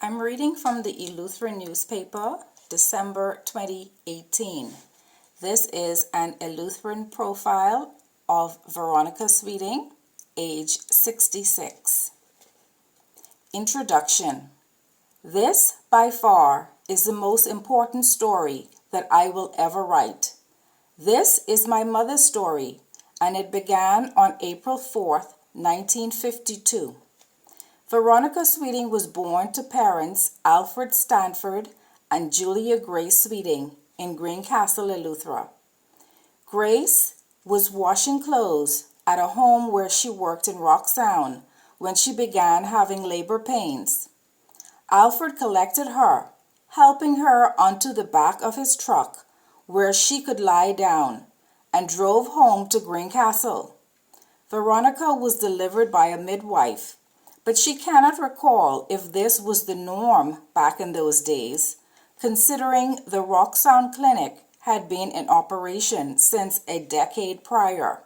I'm reading from the Eleutheran newspaper, December 2018. This is an Eleutheran profile of Veronica Sweeting, age 66. Introduction. This, by far, is the most important story that I will ever write. This is my mother's story, and it began on April 4th, 1952. Veronica Sweeting was born to parents Alfred Stanford and Julia Grace Sweeting in Greencastle, Eleuthera. Grace was washing clothes at a home where she worked in Rock Sound when she began having labor pains. Alfred collected her, helping her onto the back of his truck where she could lie down, and drove home to Greencastle. Veronica was delivered by a midwife, but she cannot recall if this was the norm back in those days, considering the Rock Sound Clinic had been in operation since a decade prior.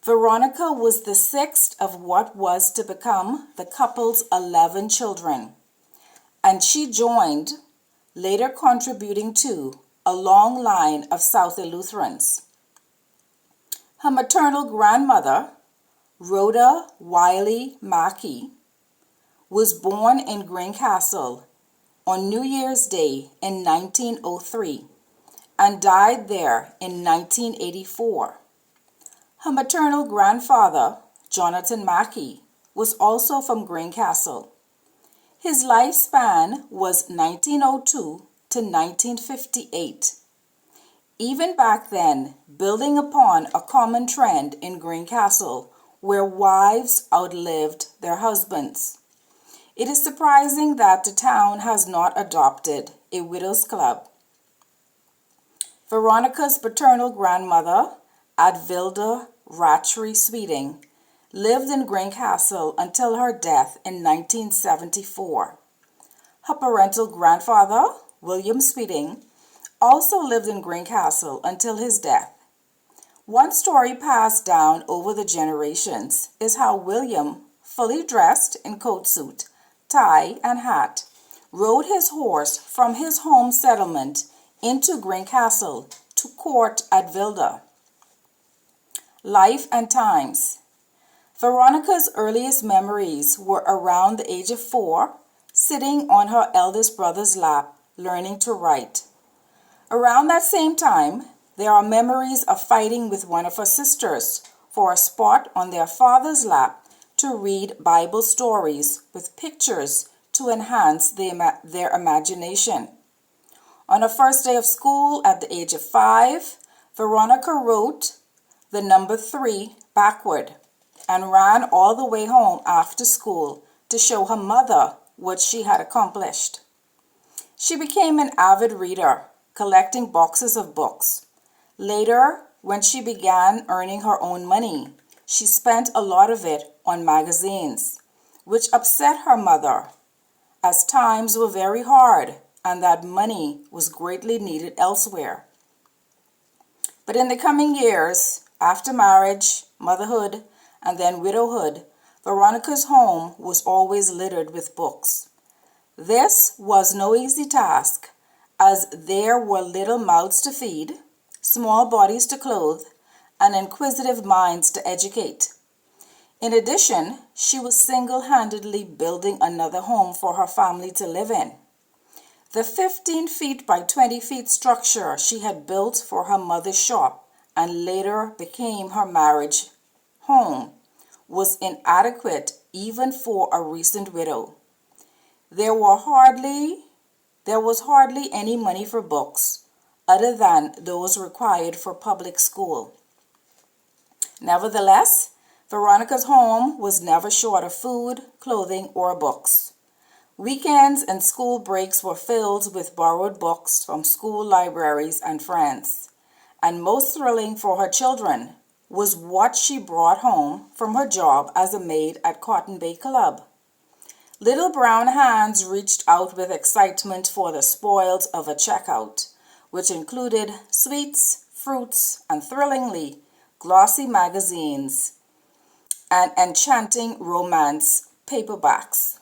Veronica was the sixth of what was to become the couple's 11 children, and she joined, later contributing to, a long line of South Eleutherans. Her maternal grandmother, Rhoda Wiley Mackey, was born in Greencastle on New Year's Day in 1903 and died there in 1984. Her maternal grandfather, Jonathan Mackey, was also from Greencastle. His lifespan was 1902 to 1958. Even back then, building upon a common trend in Greencastle where wives outlived their husbands. It is surprising that the town has not adopted a widows' club. Veronica's paternal grandmother, Advilda Rattray Sweeting, lived in Greencastle until her death in 1974. Her parental grandfather, William Sweeting, also lived in Greencastle until his death. One story passed down over the generations is how William, fully dressed in coat suit, tie, and hat, rode his horse from his home settlement into Greencastle to court Advilda. Life and times. Veronica's earliest memories were around the age of 4, sitting on her eldest brother's lap, learning to write. Around that same time, there are memories of fighting with one of her sisters for a spot on their father's lap to read Bible stories with pictures to enhance their imagination. On her first day of school at the age of 5, Veronica wrote the number 3 backward and ran all the way home after school to show her mother what she had accomplished. She became an avid reader, collecting boxes of books. Later, when she began earning her own money, she spent a lot of it on magazines, which upset her mother, as times were very hard and that money was greatly needed elsewhere. But in the coming years, after marriage, motherhood, and then widowhood, Veronica's home was always littered with books. This was no easy task, as there were little mouths to feed, small bodies to clothe, and inquisitive minds to educate. In addition, she was single-handedly building another home for her family to live in. The 15 feet by 20 feet structure she had built for her mother's shop and later became her marriage home was inadequate even for a recent widow. There was hardly any money for books, other than those required for public school. Nevertheless, Veronica's home was never short of food, clothing, or books. Weekends and school breaks were filled with borrowed books from school libraries and friends, and most thrilling for her children was what she brought home from her job as a maid at Cotton Bay Club. Little brown hands reached out with excitement for the spoils of a checkout, which included sweets, fruits, and thrillingly glossy magazines and enchanting romance paperbacks.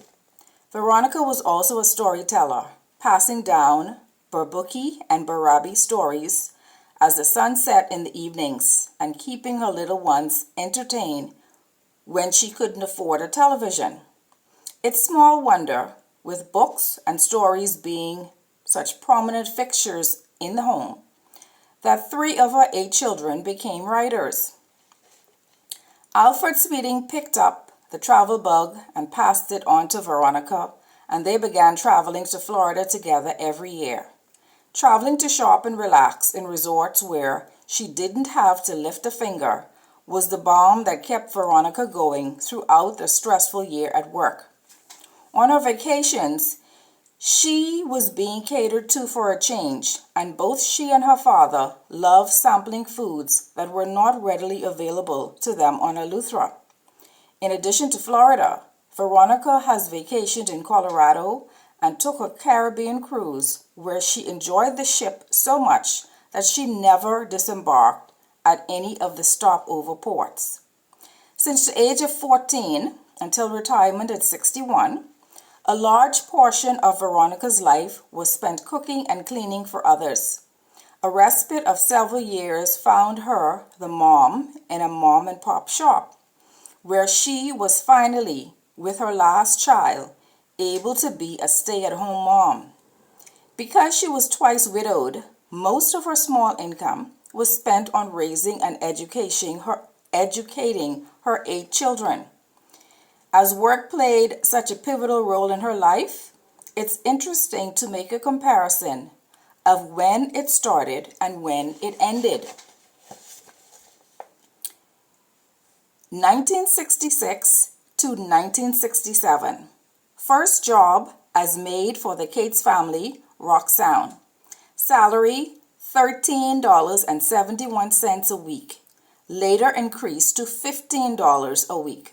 Veronica was also a storyteller, passing down Burbuki and Barabi stories as the sun set in the evenings and keeping her little ones entertained when she couldn't afford a television. It's small wonder, with books and stories being such prominent fixtures in the home, that 3 of her 8 children became writers. Alfred Sweeting picked up the travel bug and passed it on to Veronica, and they began traveling to Florida together every year. Traveling to shop and relax in resorts where she didn't have to lift a finger was the balm that kept Veronica going throughout the stressful year at work. On her vacations, she was being catered to for a change, and both she and her father loved sampling foods that were not readily available to them on Eleutheran. In addition to Florida, Veronica has vacationed in Colorado and took a Caribbean cruise where she enjoyed the ship so much that she never disembarked at any of the stopover ports. Since the age of 14 until retirement at 61, a large portion of Veronica's life was spent cooking and cleaning for others. A respite of several years found her the mom in a mom and pop shop, where she was finally, with her last child, able to be a stay-at-home mom. Because she was twice widowed, most of her small income was spent on raising and educating her 8 children. As work played such a pivotal role in her life, it's interesting to make a comparison of when it started and when it ended. 1966 to 1967. First job as maid for the Cates family, Rock Sound. Salary $13.71 a week. Later increased to $15 a week.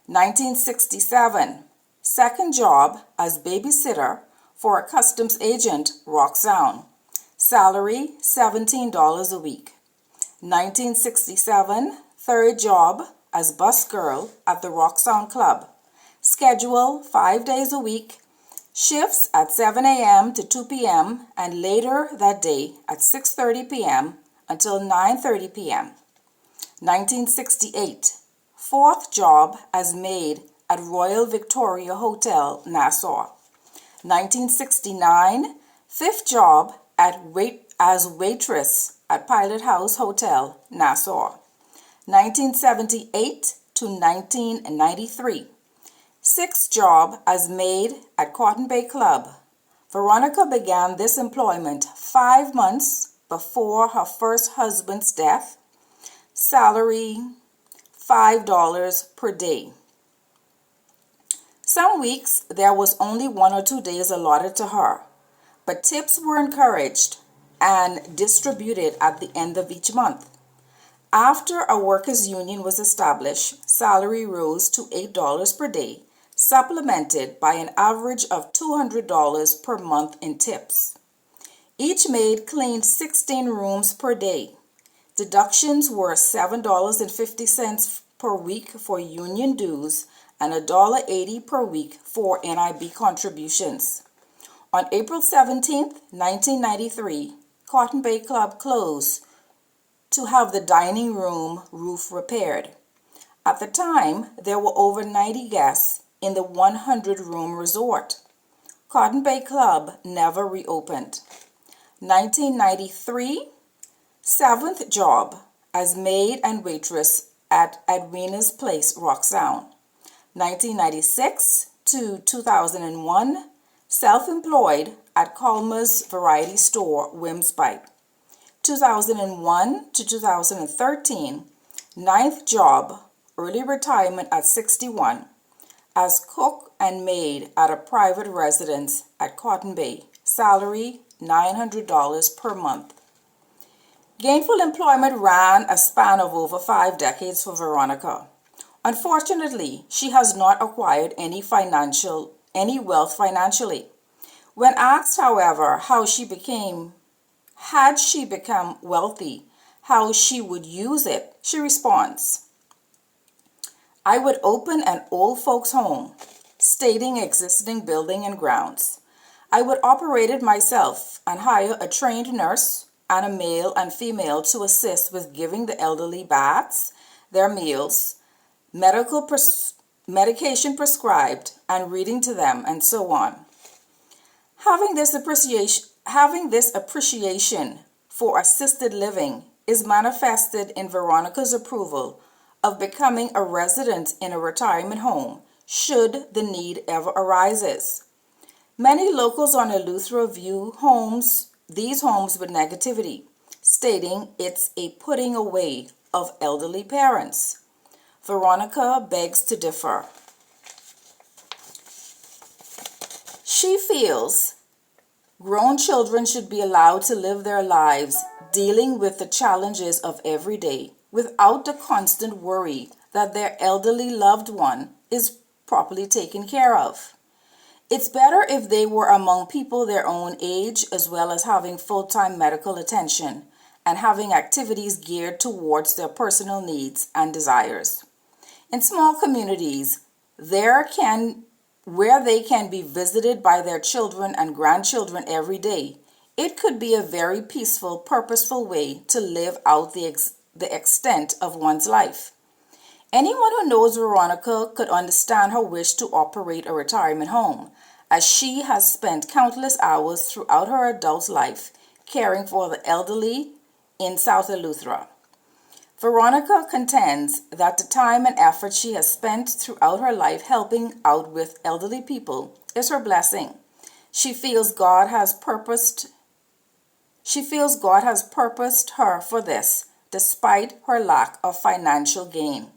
1967. Second job as babysitter for a customs agent, Rock Sound. Salary $17 a week. 1967. Third job as busgirl at the Rock Sound Club. Schedule 5 days a week. Shifts at 7 a.m. to 2 p.m. and later that day at 6:30 p.m. until 9:30 p.m. 1968. Fourth job as maid at Royal Victoria Hotel, Nassau. 1969. Fifth job as waitress at Pilot House Hotel, Nassau. 1978 to 1993. Sixth job as maid at Cotton Bay Club. Veronica began this employment 5 months before her first husband's death. Salary $5 per day. Some weeks there was only 1 or 2 days allotted to her, but tips were encouraged and distributed at the end of each month. After a workers' union was established, salary rose to $8 per day, supplemented by an average of $200 per month in tips. Each maid cleaned 16 rooms per day. Deductions were $7.50 per week for union dues and $1.80 per week for NIB contributions. On April 17, 1993, Cotton Bay Club closed to have the dining room roof repaired. At the time, there were over 90 guests in the 100-room resort. Cotton Bay Club never reopened. 1993, seventh job as maid and waitress at Edwina's Place, Rock Sound. 1996 to 2001, self-employed at Colma's Variety Store, Wims Bite. 2001 to 2013, ninth job, early retirement at 61, as cook and maid at a private residence at Cotton Bay. Salary $900 per month. Gainful employment ran a span of over 5 decades for Veronica. Unfortunately, she has not acquired any wealth financially. When asked, however, had she become wealthy, how she would use it, she responds, "I would open an old folks' home, stating existing building and grounds. I would operate it myself and hire a trained nurse and a male and female to assist with giving the elderly baths, their meals, medication prescribed, and reading to them, and so on. Having this appreciation for assisted living is manifested in Veronica's approval of becoming a resident in a retirement home should the need ever arises. Many locals on Eleuthera view these homes with negativity, stating it's a putting away of elderly parents. Veronica begs to differ. She feels grown children should be allowed to live their lives dealing with the challenges of every day without the constant worry that their elderly loved one is properly taken care of. It's better if they were among people their own age, as well as having full-time medical attention and having activities geared towards their personal needs and desires. In small communities, where they can be visited by their children and grandchildren every day, it could be a very peaceful, purposeful way to live out the extent of one's life. Anyone who knows Veronica could understand her wish to operate a retirement home, as she has spent countless hours throughout her adult life caring for the elderly in South Eleuthera. Veronica contends that the time and effort she has spent throughout her life helping out with elderly people is her blessing. She feels God has purposed her for this, despite her lack of financial gain.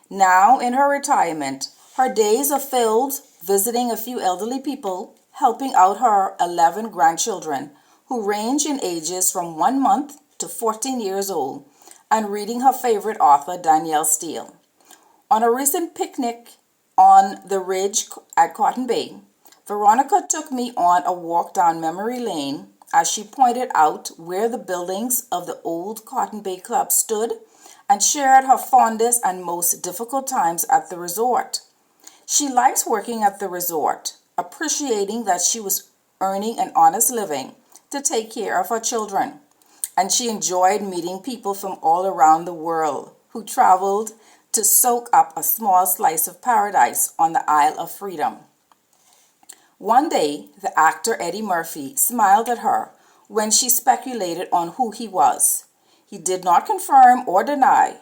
Now, in her retirement, her days are filled visiting a few elderly people, helping out her 11 grandchildren, who range in ages from 1 month to 14 years old, and reading her favorite author, Danielle Steele. On a recent picnic on the ridge at Cotton Bay, Veronica took me on a walk down memory lane as she pointed out where the buildings of the old Cotton Bay Club stood and shared her fondest and most difficult times at the resort. She likes working at the resort, appreciating that she was earning an honest living to take care of her children, and she enjoyed meeting people from all around the world who traveled to soak up a small slice of paradise on the Isle of Freedom. One day, the actor Eddie Murphy smiled at her when she speculated on who he was. He did not confirm or deny.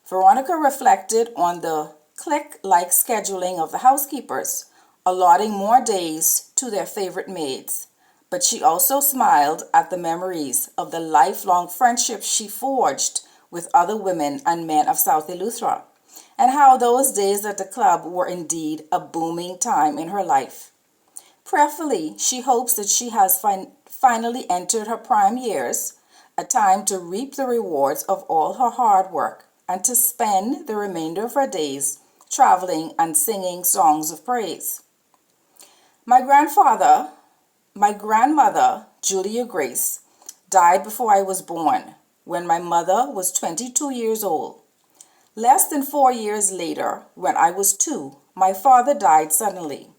Veronica reflected on the clique-like scheduling of the housekeepers, allotting more days to their favorite maids. But she also smiled at the memories of the lifelong friendships she forged with other women and men of South Eleuthera, and how those days at the club were indeed a booming time in her life. Prayerfully, she hopes that she has finally entered her prime years, a time to reap the rewards of all her hard work and to spend the remainder of her days traveling and singing songs of praise. My grandmother, Julia Grace, died before I was born, when my mother was 22 years old. Less than 4 years later, when I was 2, my father died suddenly.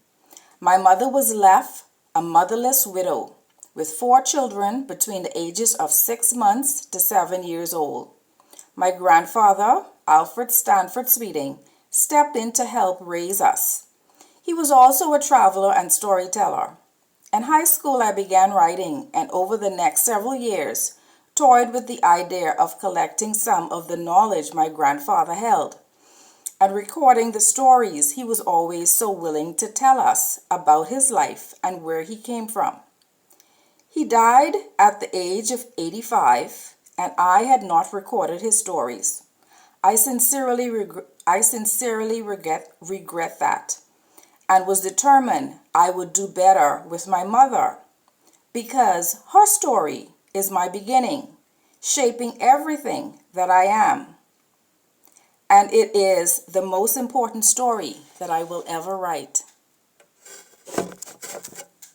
My mother was left a motherless widow with 4 children between the ages of 6 months to 7 years old. My grandfather, Alfred Stanford Sweeting, stepped in to help raise us. He was also a traveler and storyteller. In high school, I began writing, and over the next several years, toyed with the idea of collecting some of the knowledge my grandfather held and recording the stories he was always so willing to tell us about his life and where he came from. He died at the age of 85, and I had not recorded his stories. I sincerely regret that, and was determined I would do better with my mother, because her story is my beginning, shaping everything that I am. And it is the most important story that I will ever write.